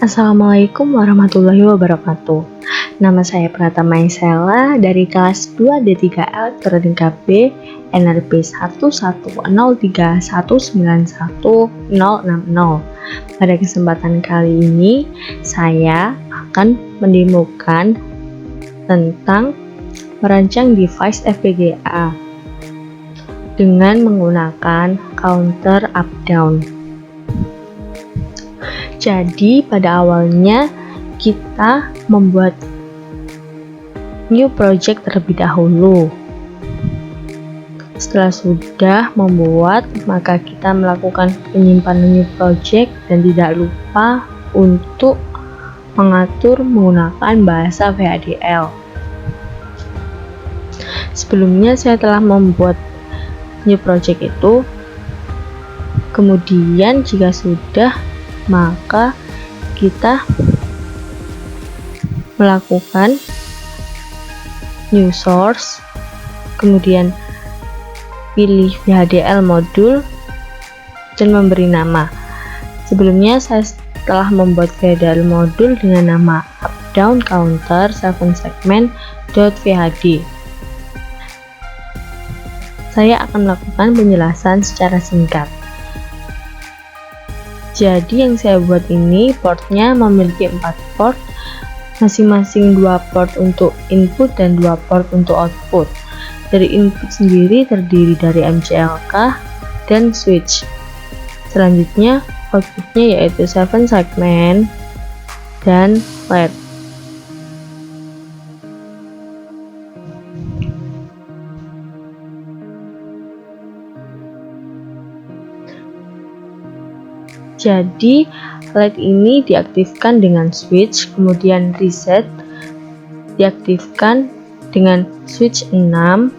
Assalamualaikum warahmatullahi wabarakatuh. Nama saya Pratama Isela dari kelas 2D3 Elektronika B NRP 11031919060. Pada kesempatan kali ini, saya akan mendemokan tentang merancang device FPGA dengan menggunakan counter up-down. Jadi pada awalnya kita membuat new project terlebih dahulu. Setelah sudah membuat, maka kita melakukan penyimpanan new project dan tidak lupa untuk mengatur menggunakan bahasa VHDL. Sebelumnya saya telah membuat new project itu. Kemudian jika sudah, maka kita melakukan new source, kemudian pilih VHDL modul dan memberi nama. Sebelumnya saya telah membuat VHDL modul dengan nama up-down counter 7 segment.vhd. Saya akan melakukan penjelasan secara singkat. Jadi yang saya buat ini portnya memiliki 4 port, masing-masing 2 port untuk input dan 2 port untuk output. Dari input sendiri terdiri dari MCLK dan switch. Selanjutnya outputnya yaitu 7 segment dan LED. Jadi LED ini diaktifkan dengan switch, kemudian reset diaktifkan dengan switch 6,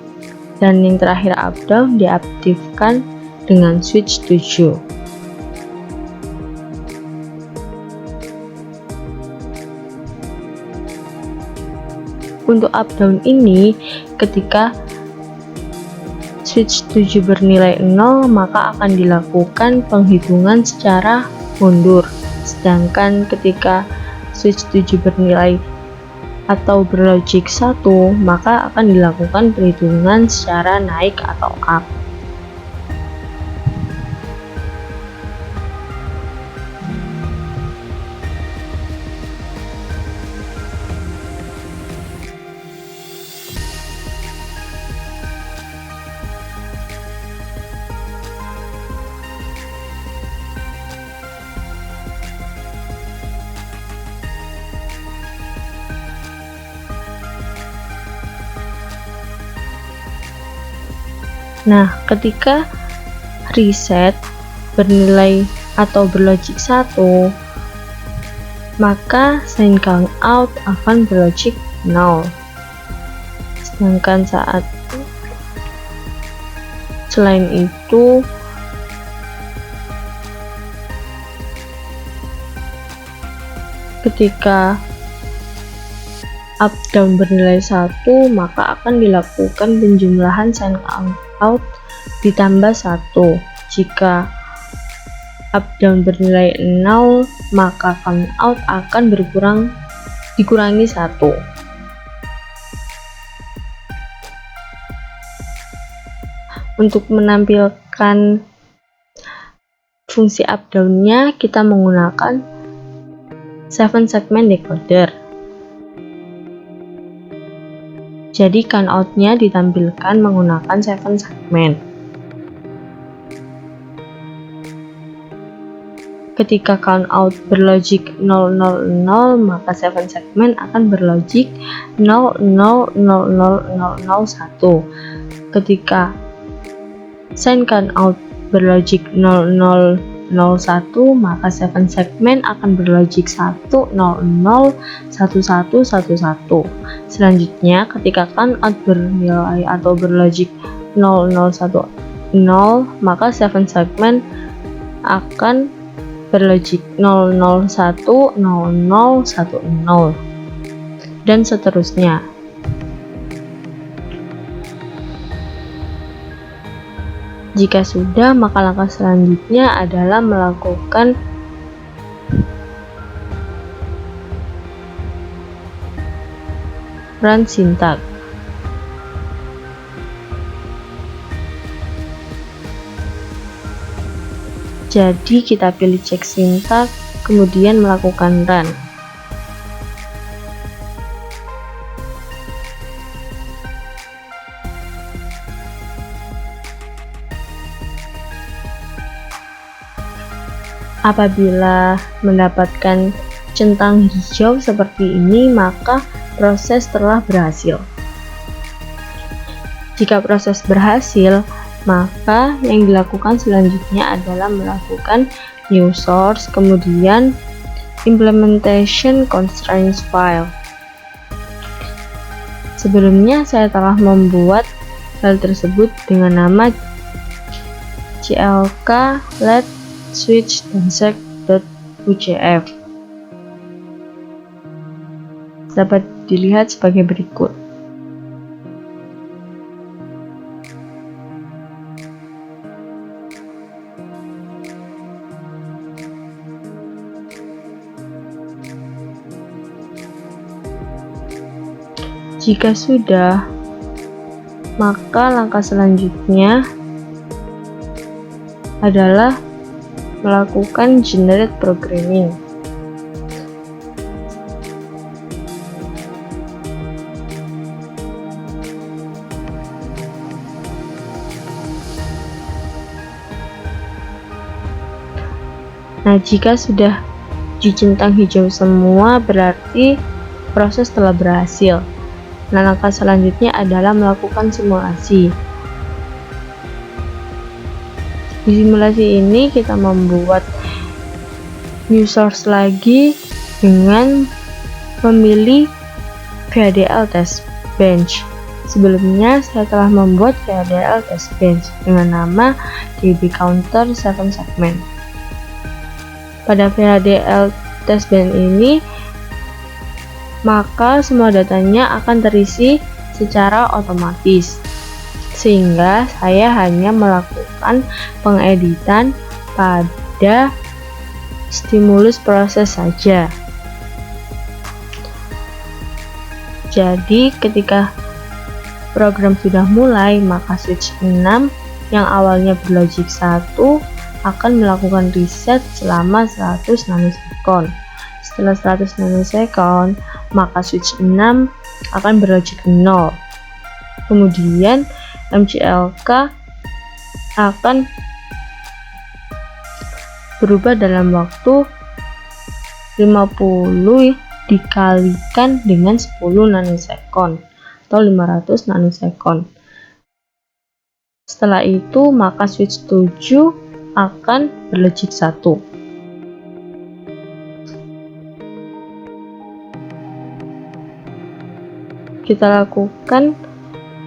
dan yang terakhir up down diaktifkan dengan switch 7. Untuk up down ini, ketika switch 7 bernilai 0, maka akan dilakukan penghitungan secara mundur. Sedangkan ketika switch 7 bernilai atau berlogik 1, maka akan dilakukan perhitungan secara naik atau up. Nah, ketika reset bernilai atau berlogik 1, maka sign count out akan berlogik 0. Sedangkan selain itu, ketika up down bernilai 1, maka akan dilakukan penjumlahan sign count out ditambah 1. Jika up down bernilai 0, maka count out akan dikurangi 1. Untuk menampilkan fungsi up down-nya, kita menggunakan 7 segment decoder. Jadi count out-nya ditampilkan menggunakan 7 segmen. Ketika count out berlogik 000, maka 7 segmen akan berlogik 0000001. Ketika sign count out berlogik 0001, maka 7 segmen akan berlogik 1001111. Selanjutnya, ketika count out bernilai atau berlogik 0010, maka 7 segmen akan berlogik 0010010 dan seterusnya. Jika sudah, maka langkah selanjutnya adalah melakukan run syntax. Jadi kita pilih check syntax, kemudian melakukan run. Apabila mendapatkan centang hijau seperti ini, maka proses telah berhasil. Jika proses berhasil, maka yang dilakukan selanjutnya adalah melakukan new source, kemudian implementation constraints file. Sebelumnya saya telah membuat file tersebut dengan nama clk let switch dan sec.ujf. Dapat dilihat sebagai berikut. Jika sudah, maka langkah selanjutnya adalah melakukan generate programming. Nah, jika sudah dicentang hijau semua, berarti proses telah berhasil. Nah, langkah selanjutnya adalah melakukan simulasi. Di simulasi ini kita membuat new source lagi dengan memilih VHDL test bench. Sebelumnya saya telah membuat VHDL test bench dengan nama DB counter 7 segment. Pada VHDL test bench ini, maka semua datanya akan terisi secara otomatis, sehingga saya hanya melakukan pengeditan pada stimulus proses saja. Jadi ketika program sudah mulai, maka switch 6 yang awalnya berlogic 1 akan melakukan reset selama 100 nanosekon. Setelah 100 nanosekon, maka switch 6 akan berlogic 0. Kemudian MCLK akan berubah dalam waktu 50 dikalikan dengan 10 nanosekon atau 500 nanosekon. Setelah itu, maka switch 7 akan berlogic 1. Kita lakukan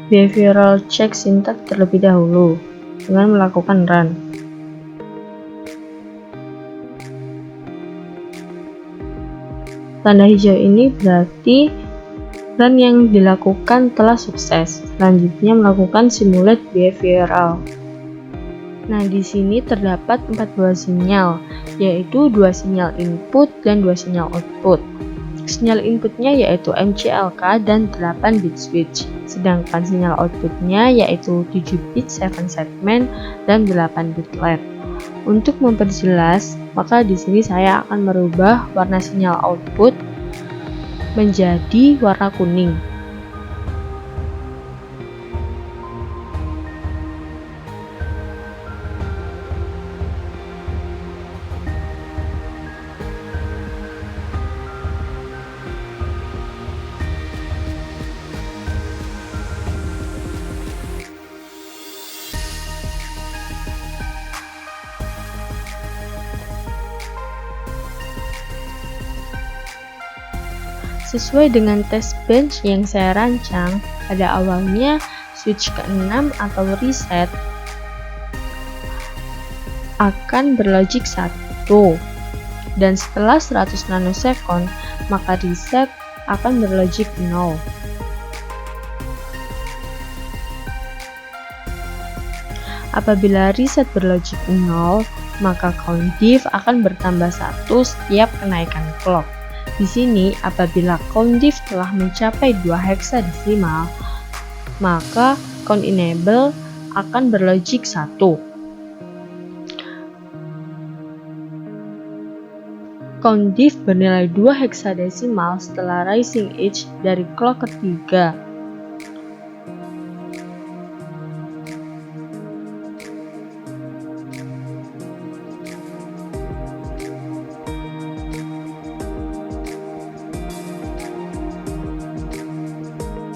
behavioral check syntax terlebih dahulu dengan melakukan run. Tanda hijau ini berarti run yang dilakukan telah sukses. Selanjutnya melakukan simulate behavioral. Nah, di sini terdapat 4 buah sinyal, yaitu 2 sinyal input dan 2 sinyal output. Sinyal inputnya yaitu MCLK dan 8 bit switch, sedangkan sinyal outputnya yaitu 7 bit 7 segment dan 8 bit LED. Untuk memperjelas, maka di sini saya akan merubah warna sinyal output menjadi warna kuning. Sesuai dengan test bench yang saya rancang, pada awalnya switch ke-6 atau reset akan berlogic 1, dan setelah 100 nanosekon maka reset akan berlogic 0. Apabila reset berlogic 0, maka count diff akan bertambah 1 setiap kenaikan clock. Di sini, apabila count diff telah mencapai 2 heksadesimal, maka count enable akan berlogik 1. Count diff bernilai 2 heksadesimal setelah rising edge dari clock ketiga.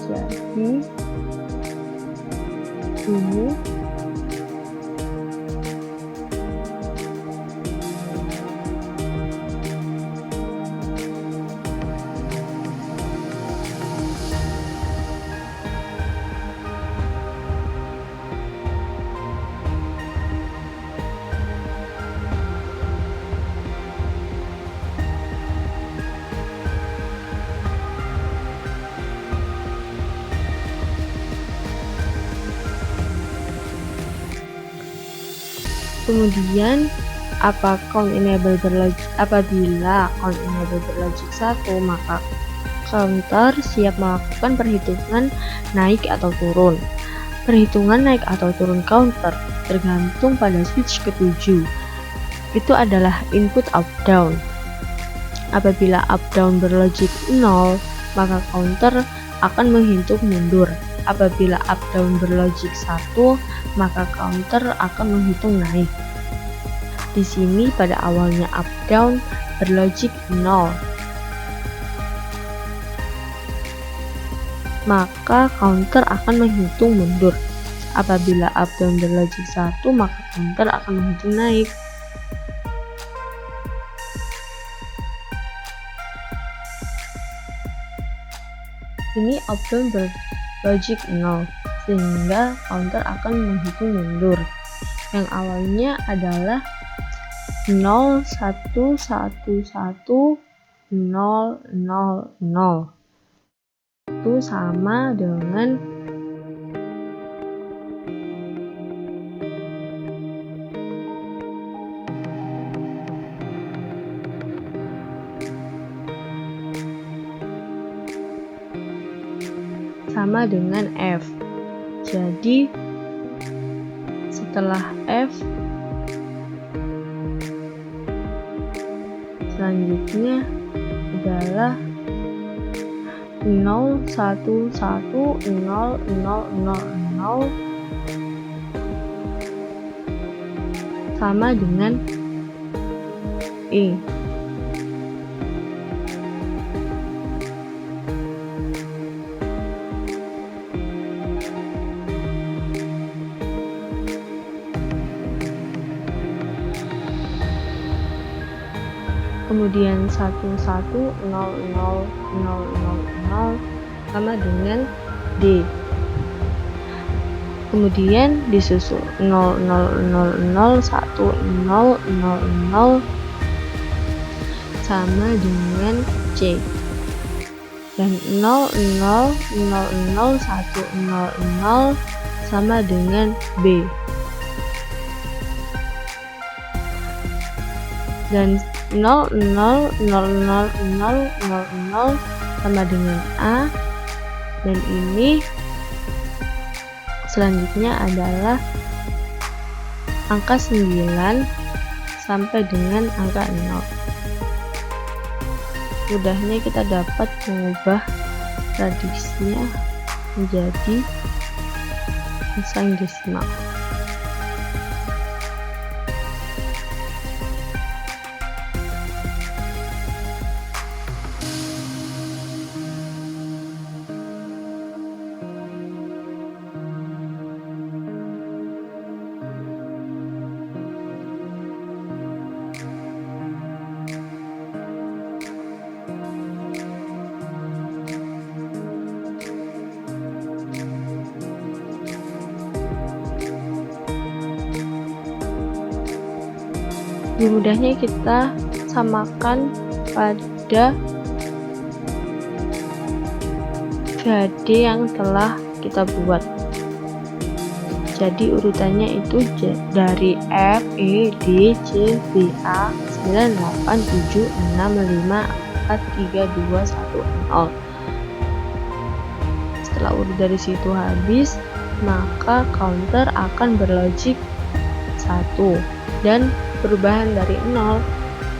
Jadi ini kemudian apabila count enable berlogik 1, maka counter siap melakukan perhitungan naik atau turun. Perhitungan naik atau turun counter tergantung pada switch ke-7. Itu adalah input up down. Apabila up down berlogik 0, maka counter akan menghitung mundur. Apabila up down berlogik 1, maka counter akan menghitung naik. Di sini pada awalnya up down berlogik 0, maka counter akan menghitung mundur. Apabila up down berlogik 1, maka counter akan menghitung naik. Ini up down berlogik 0, sehingga counter akan menghitung mundur. Yang awalnya adalah 0 1 1 1 0 0 0. Itu sama dengan F. Jadi setelah F, selanjutnya adalah 0 1 1 0 0 0 0 sama dengan E. Kemudian 1 1 0 0 0 0 0 sama dengan D. Kemudian disusul 0 0 0 0 1 0 0 0 sama dengan C. Dan 0 0 0 0 1 0 0 sama dengan B. Dan 0 0 0 0 0 0 sama dengan A, dan ini selanjutnya adalah angka 9 sampai dengan angka 0. Mudahnya kita dapat mengubah radiusnya menjadi sign desimal. Lebih mudahnya kita samakan pada VHD yang telah kita buat. Jadi urutannya itu dari F, E, D, C, B, A 9, 8, 7, 6, 5, 3, 2, 1, 0. Setelah urut dari situ habis, maka counter akan berlogik 1 dan perubahan dari 0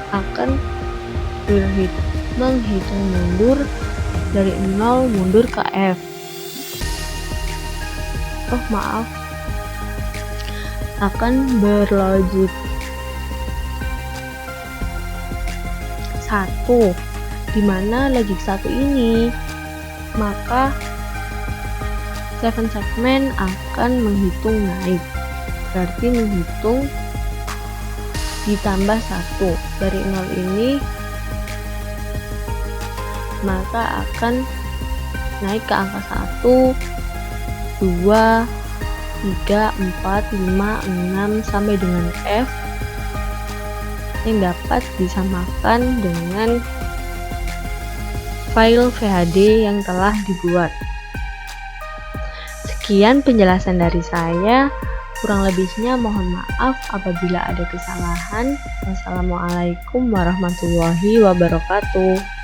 akan menghitung mundur dari 0 mundur ke F. Akan berlogik 1, dimana logik 1 ini, maka 7 segmen akan menghitung naik, berarti menghitung ditambah 1 dari 0 ini, maka akan naik ke angka 1, 2, 3, 4, 5, 6 sampai dengan F yang dapat disamakan dengan file VHD yang telah dibuat. Sekian penjelasan dari saya, kurang lebihnya mohon maaf apabila ada kesalahan. Wassalamualaikum warahmatullahi wabarakatuh.